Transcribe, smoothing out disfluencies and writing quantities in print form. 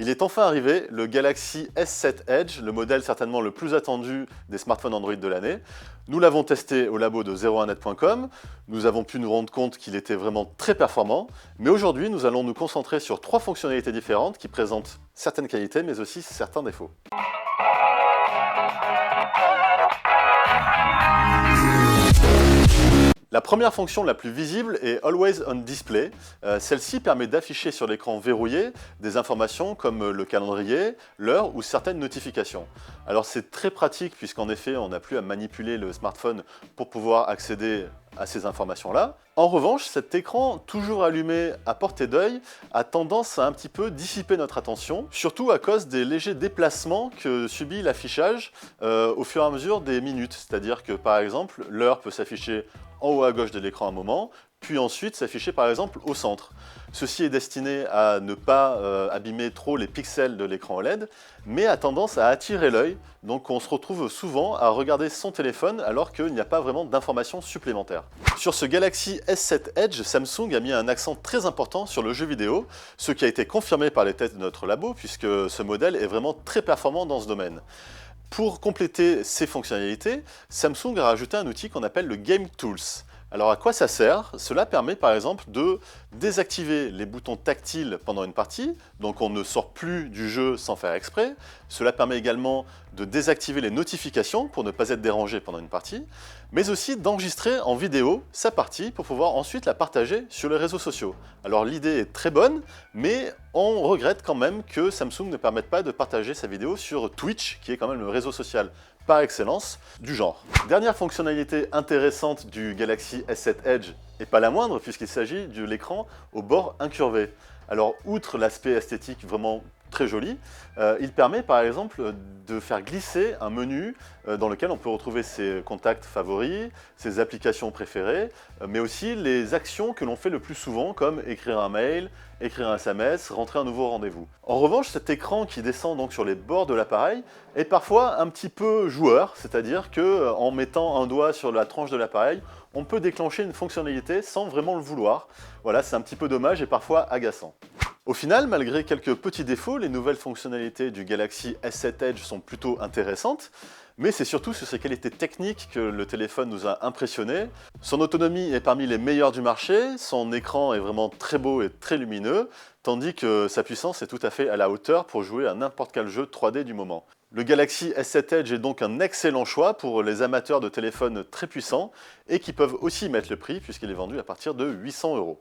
Il est enfin arrivé, le Galaxy S7 Edge, le modèle certainement le plus attendu des smartphones Android de l'année. Nous l'avons testé au labo de 01net.com, nous avons pu nous rendre compte qu'il était vraiment très performant, mais aujourd'hui nous allons nous concentrer sur 3 fonctionnalités différentes qui présentent certaines qualités mais aussi certains défauts. La première fonction la plus visible est Always on Display. Celle-ci permet d'afficher sur l'écran verrouillé des informations comme le calendrier, l'heure ou certaines notifications. Alors c'est très pratique puisqu'en effet on n'a plus à manipuler le smartphone pour pouvoir accéder à ces informations-là. En revanche, cet écran, toujours allumé à portée d'œil, a tendance à un petit peu dissiper notre attention, surtout à cause des légers déplacements que subit l'affichage au fur et à mesure des minutes. C'est-à-dire que par exemple, l'heure peut s'afficher en haut à gauche de l'écran un moment, puis ensuite s'afficher par exemple au centre. Ceci est destiné à ne pas abîmer trop les pixels de l'écran OLED, mais a tendance à attirer l'œil, donc on se retrouve souvent à regarder son téléphone alors qu'il n'y a pas vraiment d'informations supplémentaires. Sur ce Galaxy S7 Edge, Samsung a mis un accent très important sur le jeu vidéo, ce qui a été confirmé par les tests de notre labo, puisque ce modèle est vraiment très performant dans ce domaine. Pour compléter ces fonctionnalités, Samsung a rajouté un outil qu'on appelle le Game Tools. Alors à quoi ça sert? Cela permet par exemple de désactiver les boutons tactiles pendant une partie, donc on ne sort plus du jeu sans faire exprès. Cela permet également de désactiver les notifications pour ne pas être dérangé pendant une partie, mais aussi d'enregistrer en vidéo sa partie pour pouvoir ensuite la partager sur les réseaux sociaux. Alors l'idée est très bonne, mais on regrette quand même que Samsung ne permette pas de partager sa vidéo sur Twitch, qui est quand même le réseau social par excellence du genre. Dernière fonctionnalité intéressante du Galaxy S7 Edge, et pas la moindre puisqu'il s'agit de l'écran au bord incurvé. Alors outre l'aspect esthétique vraiment très joli, il permet par exemple de faire glisser un menu dans lequel on peut retrouver ses contacts favoris, ses applications préférées, mais aussi les actions que l'on fait le plus souvent comme écrire un mail, écrire un SMS, rentrer un nouveau rendez-vous. En revanche, cet écran qui descend donc sur les bords de l'appareil est parfois un petit peu joueur, c'est-à-dire qu'en mettant un doigt sur la tranche de l'appareil, on peut déclencher une fonctionnalité sans vraiment le vouloir. Voilà, c'est un petit peu dommage et parfois agaçant. Au final, malgré quelques petits défauts, les nouvelles fonctionnalités du Galaxy S7 Edge sont plutôt intéressantes, mais c'est surtout sur ses qualités techniques que le téléphone nous a impressionnés. Son autonomie est parmi les meilleures du marché, son écran est vraiment très beau et très lumineux, tandis que sa puissance est tout à fait à la hauteur pour jouer à n'importe quel jeu 3D du moment. Le Galaxy S7 Edge est donc un excellent choix pour les amateurs de téléphones très puissants et qui peuvent aussi mettre le prix puisqu'il est vendu à partir de 800 €.